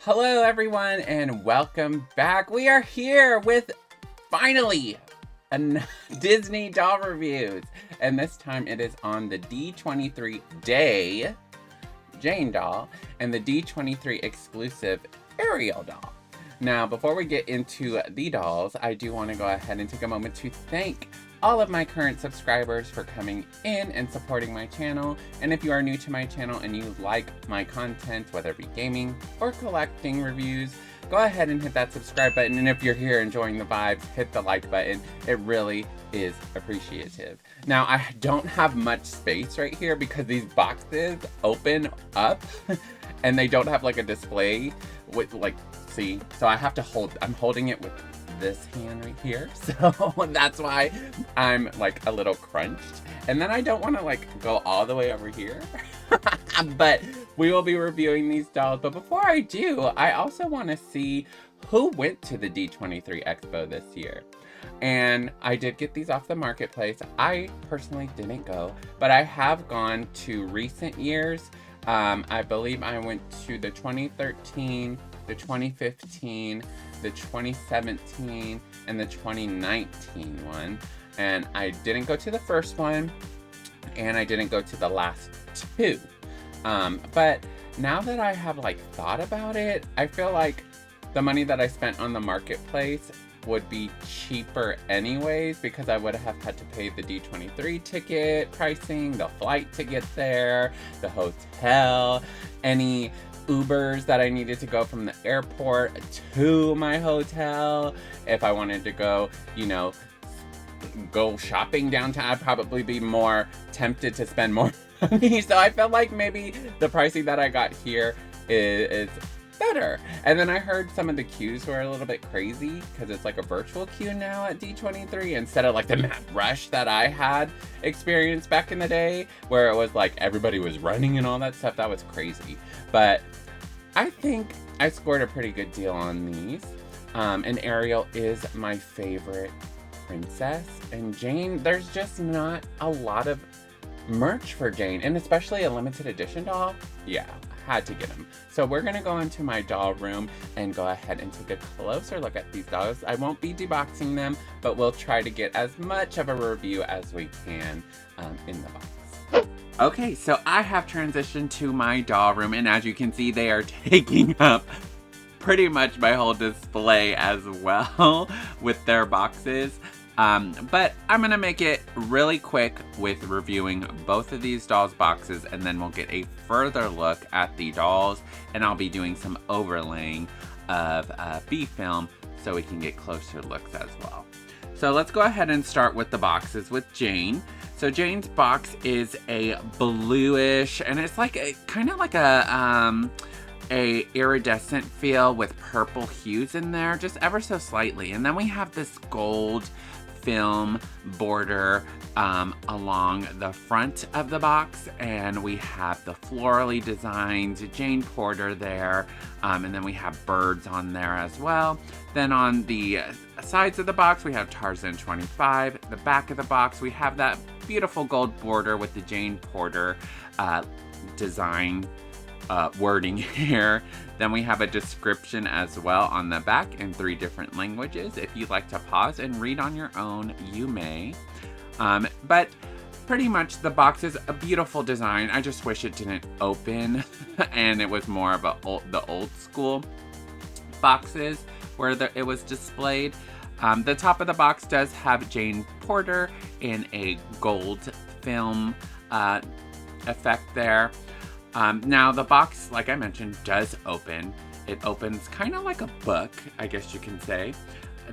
Hello everyone and welcome back. We are here with finally a Disney doll reviews. And this time it is on the D23 Day Jane doll and the D23 Exclusive Ariel doll. Now, before we get into the dolls, I do want to go ahead and take a moment to thank all of my current subscribers for coming in and supporting my channel. And if you are new to my channel and you like my content, whether it be gaming or collecting reviews, go ahead and hit that subscribe button. And if you're here enjoying the vibes, hit the like button. It really is appreciative. Now, I don't have much space right here because these boxes open up and they don't have like a display with like, see, so I have to I'm holding it with this hand right here, so that's why I'm like a little crunched, and then I don't want to like go all the way over here. But we will be reviewing these dolls. But before I do, I also want to see who went to the D23 Expo this year. And I did get these off the marketplace. I personally didn't go, but I have gone to recent years. I believe I went to the 2013, the 2015, the 2017, and the 2019 one. And I didn't go to the first one, and I didn't go to the last two. But now that I have like thought about it, I feel like the money that I spent on the marketplace would be cheaper anyways, because I would have had to pay the D23 ticket pricing, the flight to get there, the hotel, any Ubers that I needed to go from the airport to my hotel. If I wanted to go, you know, go shopping downtown, I'd probably be more tempted to spend more money. So I felt like maybe the pricing that I got here is better. And then I heard some of the queues were a little bit crazy because it's like a virtual queue now at D23 instead of like the mad rush that I had experienced back in the day where it was like everybody was running and all that stuff. That was crazy. But I think I scored a pretty good deal on these. And Ariel is my favorite princess. And Jane, there's just not a lot of merch for Jane, and especially a limited edition doll. Yeah, had to get them. So we're gonna go into my doll room and go ahead and take a closer look at these dolls. I won't be deboxing them, but we'll try to get as much of a review as we can in the box. Okay, so I have transitioned to my doll room, and as you can see, they are taking up pretty much my whole display as well with their boxes. But I'm gonna make it really quick with reviewing both of these dolls' boxes, and then we'll get a further look at the dolls, and I'll be doing some overlaying of B-film so we can get closer looks as well. So let's go ahead and start with the boxes with Jane. So Jane's box is a bluish, and it's like kind of like a iridescent feel with purple hues in there, just ever so slightly. And then we have this gold film border along the front of the box, and we have the florally designed Jane Porter there, and then we have birds on there as well. Then on the sides of the box we have Tarzan 25. The back of the box we have that beautiful gold border with the Jane Porter design wording here. Then we have a description as well on the back in 3 different languages. If you'd like to pause and read on your own, you may. But pretty much the box is a beautiful design. I just wish it didn't open and it was more of the old school boxes where it was displayed. The top of the box does have Jane Porter in a gold film effect there. Now the box, like I mentioned, does open. It opens kind of like a book, I guess you can say.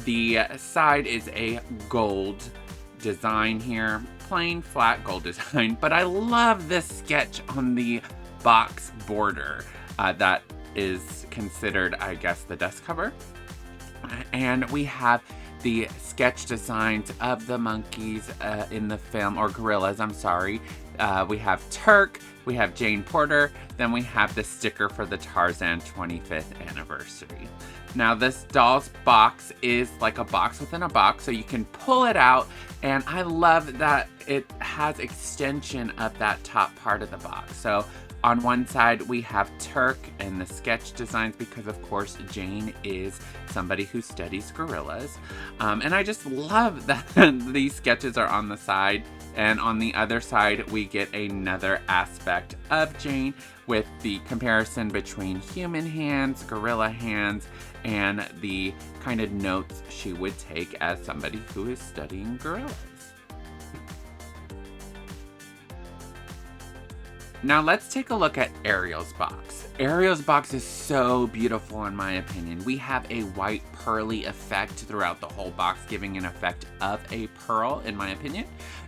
The side is a gold design here, plain flat gold design, but I love this sketch on the box border that is considered, I guess, the dust cover. And we have the sketch designs of the monkeys in the film, or gorillas, I'm sorry. We have Turk, we have Jane Porter, then we have the sticker for the Tarzan 25th anniversary. Now this doll's box is like a box within a box, so you can pull it out, and I love that it has extension of that top part of the box. So On one side, we have Turk and the sketch designs because, of course, Jane is somebody who studies gorillas. And I just love that these sketches are on the side. And on the other side, we get another aspect of Jane with the comparison between human hands, gorilla hands, and the kind of notes she would take as somebody who is studying gorillas. Now let's take a look at Ariel's box. Ariel's box is so beautiful in my opinion. We have a white pearly effect throughout the whole box, giving an effect of a pearl in my opinion.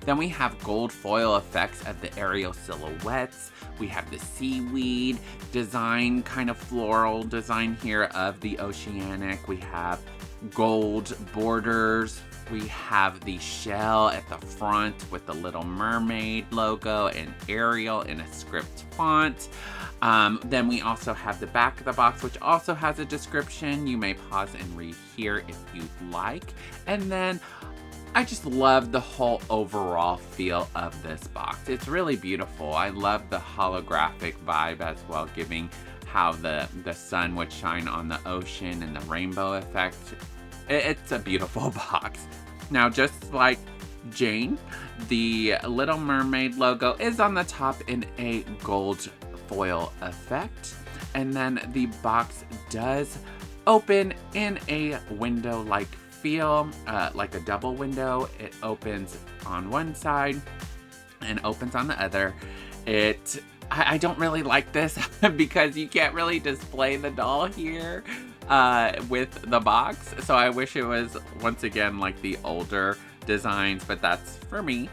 Then we have gold foil effects of the Ariel silhouettes. We have the seaweed design, kind of floral design here of the oceanic. We have gold borders. We have the shell at the front with the Little Mermaid logo and Ariel in a script font. Then we also have the back of the box, which also has a description. You may pause and read here if you'd like. And then I just love the whole overall feel of this box. It's really beautiful. I love the holographic vibe as well, giving how the sun would shine on the ocean and the rainbow effect. It's a beautiful box. Now, just like Jane, the Little Mermaid logo is on the top in a gold foil effect. And then the box does open in a window-like feel, like a double window. It opens on one side and opens on the other. I don't really like this because you can't really display the doll here with the box. So I wish it was, once again, like the older designs, but that's for me.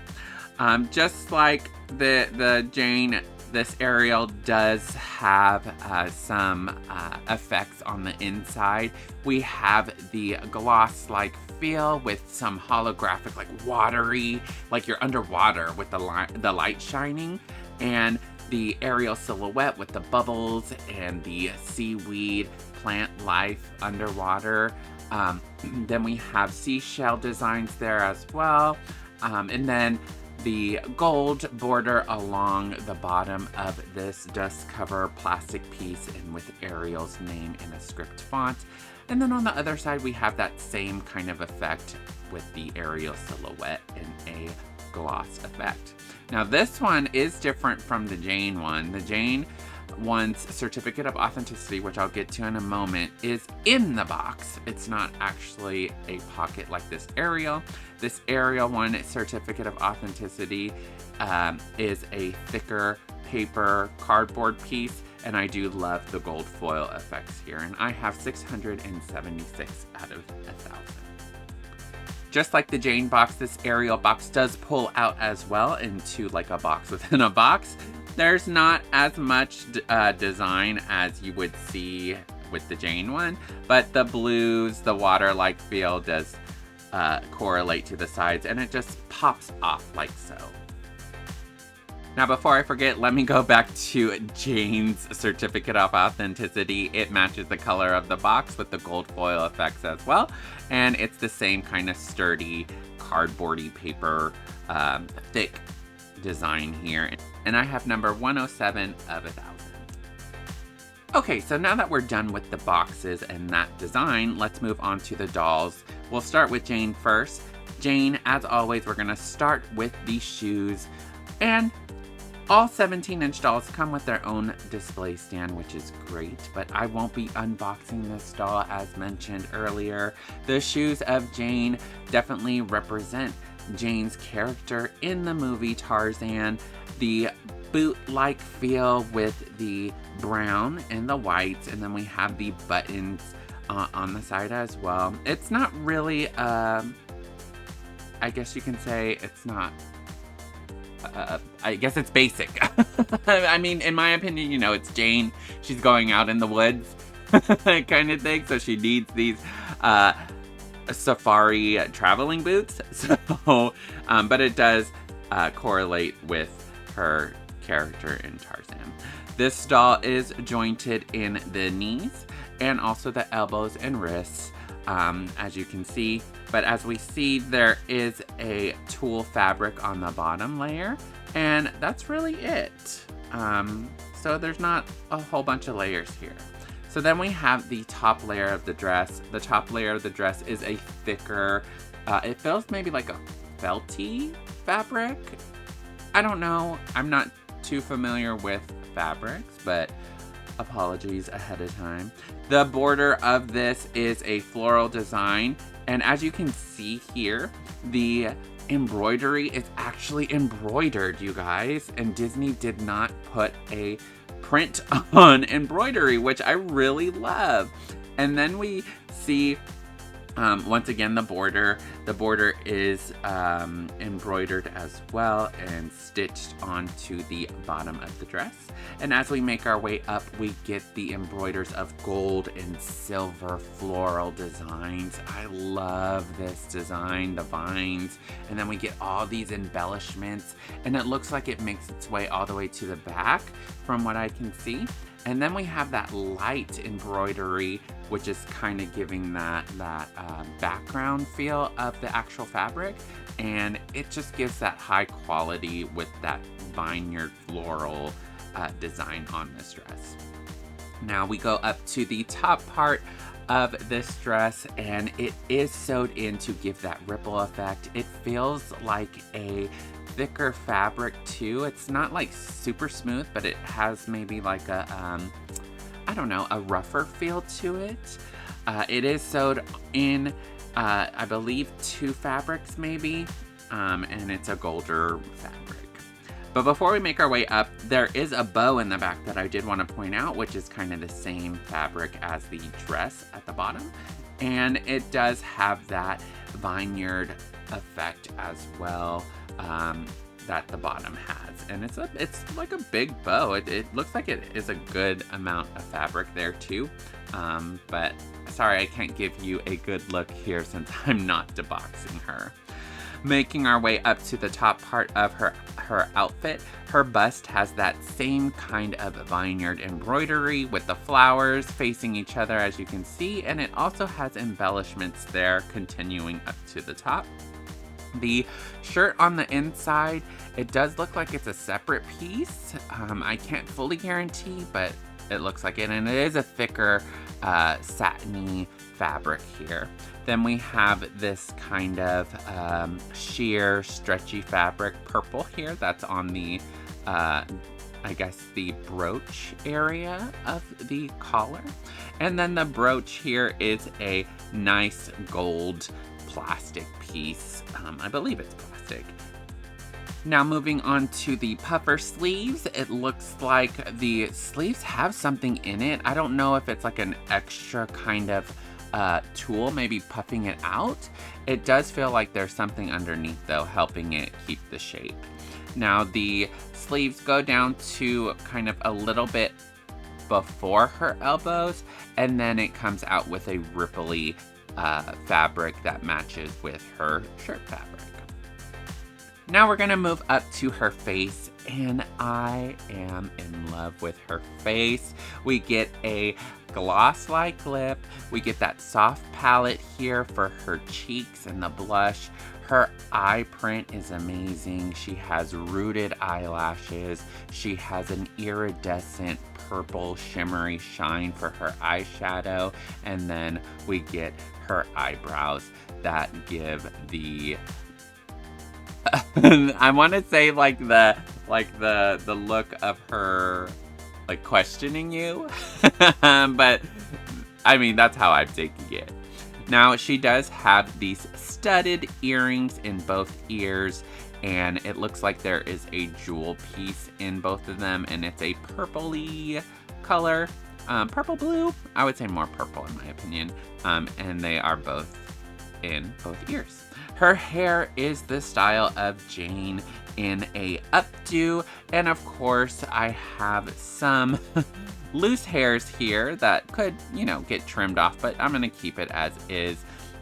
Just like the Jane, this Ariel does have some effects on the inside. We have the gloss-like feel with some holographic, like watery, like you're underwater with the light shining, and the Ariel silhouette with the bubbles and the seaweed plant life underwater. Then we have seashell designs there as well. And then the gold border along the bottom of this dust cover plastic piece and with Ariel's name in a script font. And then on the other side, we have that same kind of effect with the Ariel silhouette in a gloss effect. Now this one is different from the Jane one. The Jane one's certificate of authenticity, which I'll get to in a moment, is in the box. It's not actually a pocket like this Ariel. This Ariel one certificate of authenticity is a thicker paper cardboard piece, and I do love the gold foil effects here, and I have 676 out of 1,000. Just like the Jane box, this Ariel box does pull out as well into like a box within a box. There's not as much design as you would see with the Jane one, but the blues, the water-like feel does correlate to the sides, and it just pops off like so. Now, before I forget, let me go back to Jane's certificate of authenticity. It matches the color of the box with the gold foil effects as well. And it's the same kind of sturdy, cardboardy paper, thick design here. And I have number 107 of 1,000. Okay, so now that we're done with the boxes and that design, let's move on to the dolls. We'll start with Jane first. Jane, as always, we're gonna start with the shoes. And all 17-inch dolls come with their own display stand, which is great, but I won't be unboxing this doll as mentioned earlier. The shoes of Jane definitely represent Jane's character in the movie Tarzan. The boot-like feel with the brown and the whites, and then we have the buttons on the side as well. It's not really, I guess you can say it's not, I guess it's basic. I mean, in my opinion, you know, it's Jane. She's going out in the woods kind of thing, so she needs these safari traveling boots. So, but it does correlate with her character in Tarzan. This doll is jointed in the knees and also the elbows and wrists, as you can see. But as we see, there is a tulle fabric on the bottom layer, and that's really it. so there's not a whole bunch of layers here. So then we have the top layer of the dress. The top layer of the dress is a thicker, it feels maybe like a felty fabric. I don't know. I'm not too familiar with fabrics, but apologies ahead of time. The border of this is a floral design, and as you can see here, the embroidery is actually embroidered, you guys, and Disney did not put a print on embroidery, which I really love. And then we see once again the border is embroidered as well and stitched onto the bottom of the dress. And as we make our way up, we get the embroiders of gold and silver floral designs. I love this design, the vines, and then we get all these embellishments, and it looks like it makes its way all the way to the back from what I can see. And then we have that light embroidery, which is kind of giving that background feel of the actual fabric. And it just gives that high quality with that vineyard floral design on this dress. Now we go up to the top part of this dress, and it is sewed in to give that ripple effect. It feels like a thicker fabric too. It's not like super smooth, but it has maybe like a I don't know, a rougher feel to it. It is sewed in I believe 2 fabrics maybe, and it's a golder fabric. But before we make our way up, there is a bow in the back that I did want to point out, which is kind of the same fabric as the dress at the bottom, and it does have that vineyard effect as well that the bottom has. And it's like a big bow. It looks like it is a good amount of fabric there too, but sorry I can't give you a good look here since I'm not deboxing her. Making our way up to the top part of her outfit, her bust has that same kind of vineyard embroidery with the flowers facing each other, as you can see, and it also has embellishments there continuing up to the top. The shirt on the inside, it does look like it's a separate piece. I can't fully guarantee, but it looks like it, and it is a thicker satiny fabric here. Then we have this kind of sheer stretchy fabric purple here that's on the I guess the brooch area of the collar. And then the brooch here is a nice gold plastic piece. I believe it's plastic. Now moving on to the puffer sleeves, it looks like the sleeves have something in it. I don't know if it's like an extra kind of tool, maybe puffing it out. It does feel like there's something underneath though, helping it keep the shape. Now the sleeves go down to kind of a little bit before her elbows, and then it comes out with a ripply fabric that matches with her shirt fabric. Now we're gonna move up to her face, and I am in love with her face. We get a gloss-like lip. We get that soft palette here for her cheeks and the blush. Her eye print is amazing. She has rooted eyelashes. She has an iridescent purple shimmery shine for her eyeshadow. And then we get her eyebrows that give the I want to say like the look of her like questioning you, but I mean that's how I'm taking it. Now she does have these studded earrings in both ears, and it looks like there is a jewel piece in both of them, and it's a purpley color, purple blue. I would say more purple in my opinion, and they are both in both ears. Her hair is the style of Jane in a updo, and of course I have some loose hairs here that could, you know, get trimmed off, but I'm gonna keep it as is.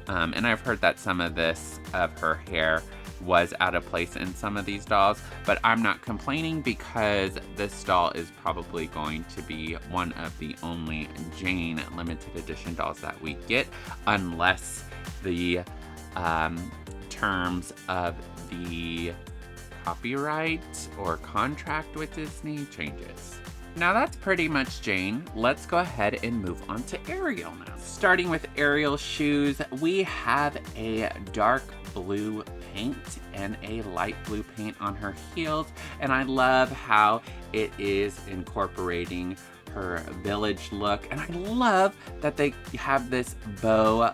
And I've heard that some of this of her hair was out of place in some of these dolls, but I'm not complaining because this doll is probably going to be one of the only Jane limited edition dolls that we get, unless the terms of the copyright or contract with Disney changes. Now that's pretty much Jane. Let's go ahead and move on to Ariel now. Starting with Ariel's shoes, we have a dark blue paint and a light blue paint on her heels. And I love how it is incorporating her village look. And I love that they have this bow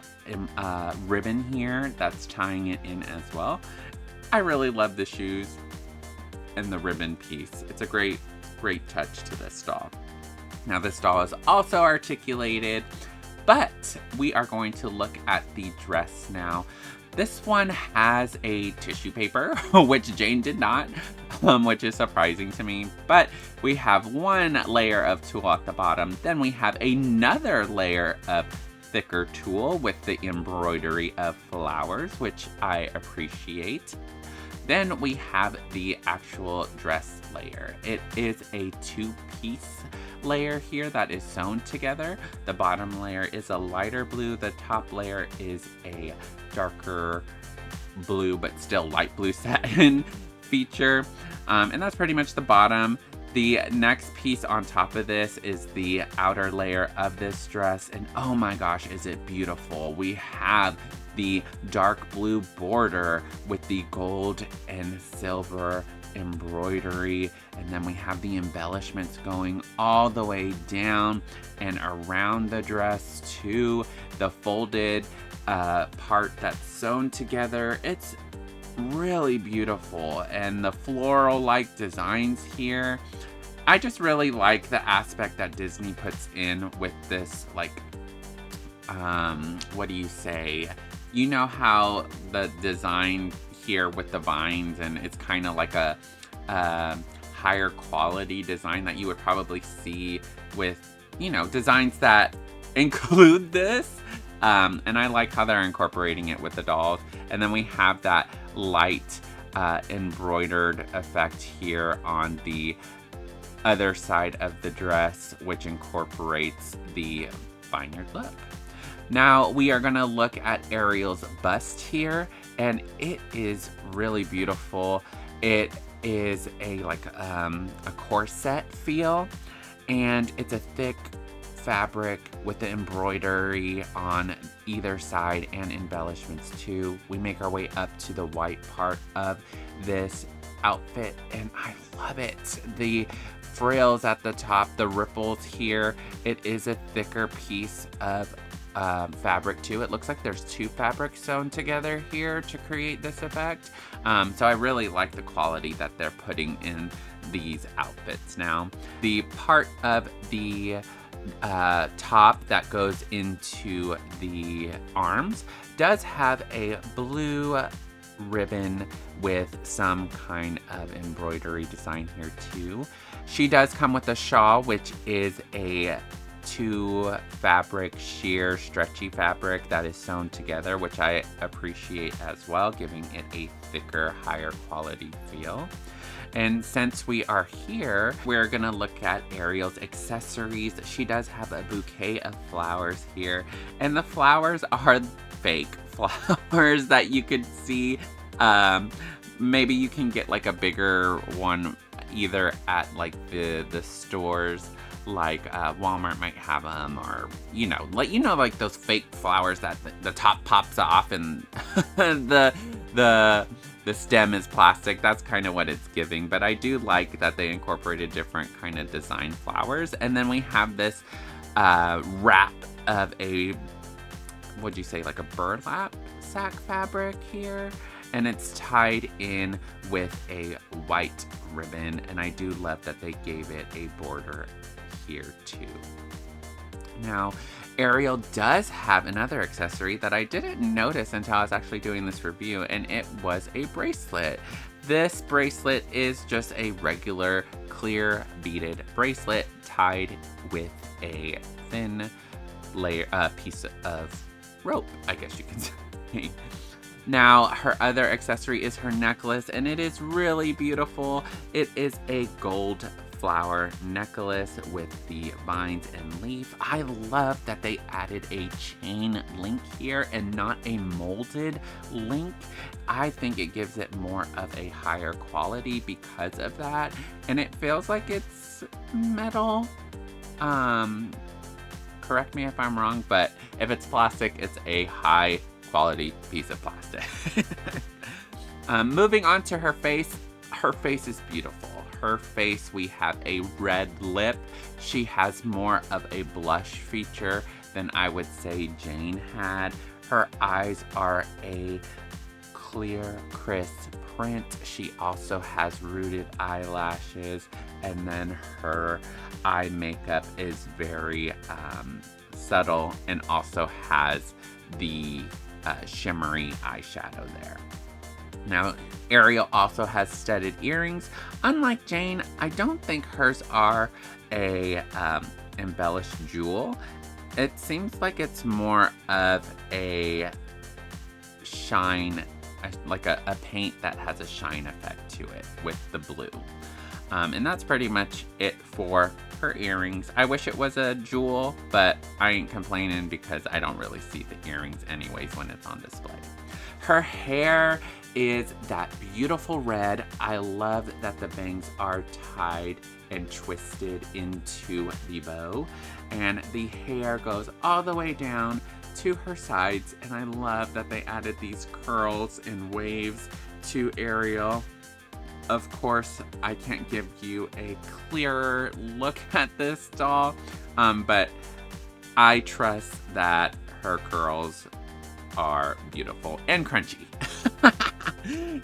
ribbon here that's tying it in as well. I really love the shoes and the ribbon piece. It's a great touch to this doll. Now this doll is also articulated, but we are going to look at the dress now. This one has a tissue paper, which Jane did not, which is surprising to me. But we have one layer of tulle at the bottom. Then we have another layer of thicker tulle with the embroidery of flowers, which I appreciate. Then we have the actual dress layer. It is a two-piece layer here that is sewn together. The bottom layer is a lighter blue. The top layer is a darker blue, but still light blue satin feature. And that's pretty much the bottom. The next piece on top of this is the outer layer of this dress. And oh my gosh, is it beautiful. We have the dark blue border with the gold and silver embroidery, and then we have the embellishments going all the way down and around the dress to the folded part that's sewn together. It's really beautiful, and the floral-like designs here. I just really like the aspect that Disney puts in with this, like, what do you say? You know how the design here with the vines, and it's kind of like a higher quality design that you would probably see with, you know, designs that include this. And I like how they're incorporating it with the dolls. And then we have that light embroidered effect here on the other side of the dress, which incorporates the vineyard look. Now we are gonna look at Ariel's bust here, and it is really beautiful. It is a corset feel, and it's a thick fabric with the embroidery on either side and embellishments too. We make our way up to the white part of this outfit, and I love it. The frills at the top, the ripples here. It is a thicker piece of fabric too. It looks like there's two fabrics sewn together here to create this effect. So I really like the quality that they're putting in these outfits now. The part of the top that goes into the arms does have a blue ribbon with some kind of embroidery design here too. She does come with a shawl, which is a two fabric sheer stretchy fabric that is sewn together, which I appreciate as well, giving it a thicker, higher quality feel. And since we are here, we're gonna look at Ariel's accessories. She does have a bouquet of flowers here, and the flowers are fake flowers that you could see. Maybe you can get like a bigger one either at like the stores, like Walmart might have them, or like those fake flowers that the top pops off and the stem is plastic. That's kind of what it's giving, but I do like that they incorporated different kind of design flowers. And then we have this wrap of a, what'd you say, like a burlap sack fabric here, and it's tied in with a white ribbon, and I do love that they gave it a border here too. Now, Ariel does have another accessory that I didn't notice until I was actually doing this review, and it was a bracelet. This bracelet is just a regular clear beaded bracelet tied with a thin layer, piece of rope, I guess you can say. Now, her other accessory is her necklace, and it is really beautiful. It is a gold flower necklace with the vines and leaf. I love that they added a chain link here and not a molded link. I think it gives it more of a higher quality because of that, and it feels like it's metal. Correct me if I'm wrong, but if it's plastic, it's a high quality piece of plastic. Moving on to her face. Her face is beautiful. Her face, we have a red lip. She has more of a blush feature than I would say Jane had. Her eyes are a clear, crisp print. She also has rooted eyelashes, and then her eye makeup is very subtle and also has the shimmery eyeshadow there. Now, Ariel also has studded earrings. Unlike Jane, I don't think hers are a embellished jewel. It seems like it's more of a shine, like a paint that has a shine effect to it with the blue. And that's pretty much it for her earrings. I wish it was a jewel, but I ain't complaining because I don't really see the earrings anyways when it's on display. Her hair is that beautiful red. I love that the bangs are tied and twisted into the bow, and the hair goes all the way down to her sides, and I love that they added these curls and waves to Ariel. Of course, I can't give you a clearer look at this doll, but I trust that her curls are beautiful and crunchy.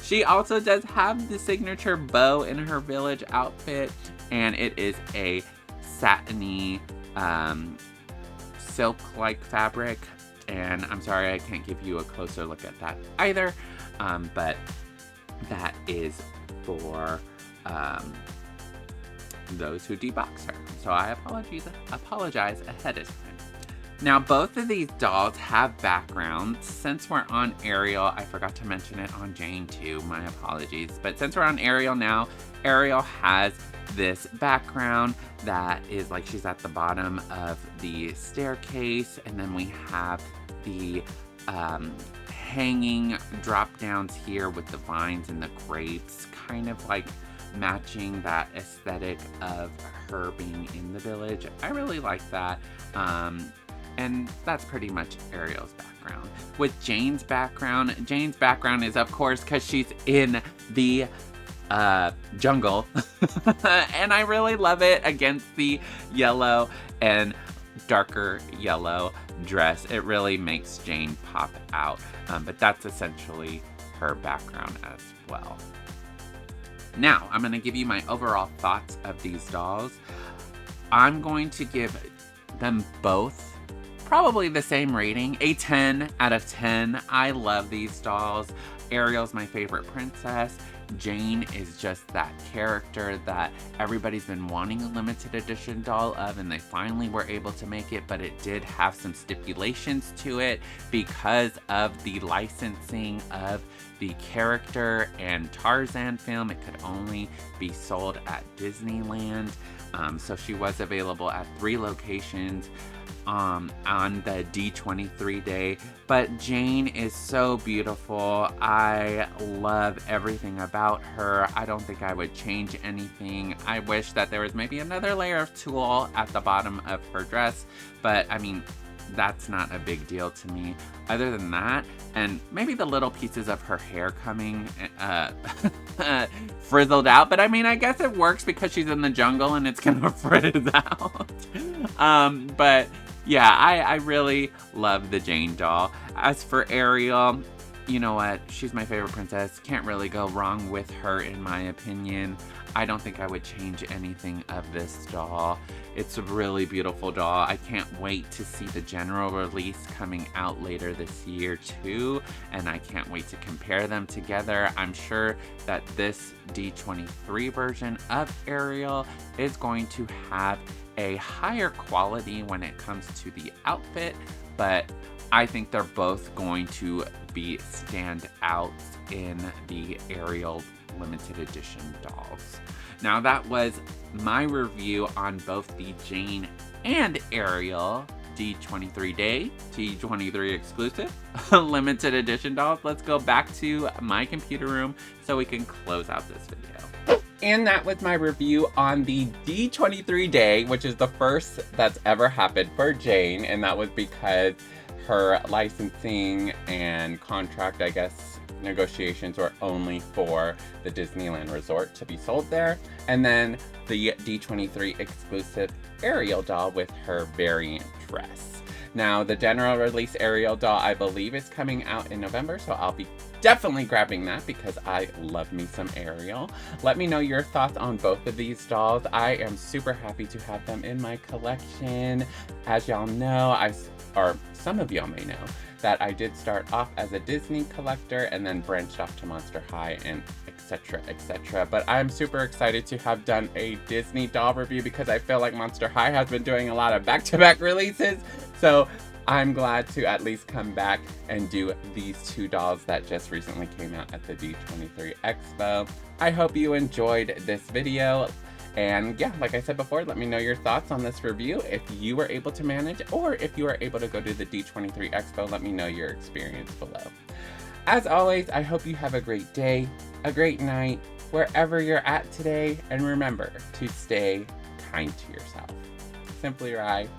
She also does have the signature bow in her village outfit, and it is a satiny silk-like fabric. And I'm sorry I can't give you a closer look at that either, but that is for those who debox her. So I apologize ahead of time. Now, both of these dolls have backgrounds. Since we're on Ariel, I forgot to mention it on Jane too, my apologies. But since we're on Ariel now, Ariel has this background that is like she's at the bottom of the staircase, and then we have the hanging drop downs here with the vines and the grapes, kind of like matching that aesthetic of her being in the village. I really like that. And that's pretty much Ariel's background. With Jane's background is, of course, because she's in the jungle. And I really love it against the yellow and darker yellow dress. It really makes Jane pop out. But that's essentially her background as well. Now, I'm going to give you my overall thoughts of these dolls. I'm going to give them both probably the same rating, a 10 out of 10. I love these dolls. Ariel's my favorite princess. Jane is just that character that everybody's been wanting a limited edition doll of, and they finally were able to make it, but it did have some stipulations to it because of the licensing of the character and Tarzan film. It could only be sold at Disneyland. So she was available at 3 locations on the D23 day, but Jane is so beautiful. I love everything about her. I don't think I would change anything. I wish that there was maybe another layer of tulle at the bottom of her dress, but I mean, that's not a big deal to me. Other than that, and maybe the little pieces of her hair coming frizzled out, but I mean, I guess it works because she's in the jungle and it's gonna frizz out. But yeah, I really love the Jane doll. As for Ariel, you know what? She's my favorite princess. Can't really go wrong with her, in my opinion. I don't think I would change anything of this doll. It's a really beautiful doll. I can't wait to see the general release coming out later this year too, and I can't wait to compare them together. I'm sure that this D23 version of Ariel is going to have a higher quality when it comes to the outfit, but I think they're both going to be standouts in the Ariel limited edition dolls. Now, that was my review on both the Jane and Ariel D23 Day, D23 Exclusive limited edition dolls. Let's go back to my computer room so we can close out this video. And that was my review on the D23 Day, which is the first that's ever happened for Jane. And that was because her licensing and contract, I guess, negotiations were only for the Disneyland Resort to be sold there. And then the D23 Exclusive Ariel doll with her variant dress. Now, the general release Ariel doll, I believe, is coming out in November, so I'll be definitely grabbing that because I love me some Ariel. Let me know your thoughts on both of these dolls. I am super happy to have them in my collection. As y'all know, or some of y'all may know, that I did start off as a Disney collector and then branched off to Monster High and etc, etc. But I'm super excited to have done a Disney doll review because I feel like Monster High has been doing a lot of back-to-back releases. So I'm glad to at least come back and do these two dolls that just recently came out at the D23 Expo. I hope you enjoyed this video. And yeah, like I said before, let me know your thoughts on this review. If you were able to manage, or if you were able to go to the D23 Expo, let me know your experience below. As always, I hope you have a great day, a great night, wherever you're at today. And remember to stay kind to yourself. Simply Rye.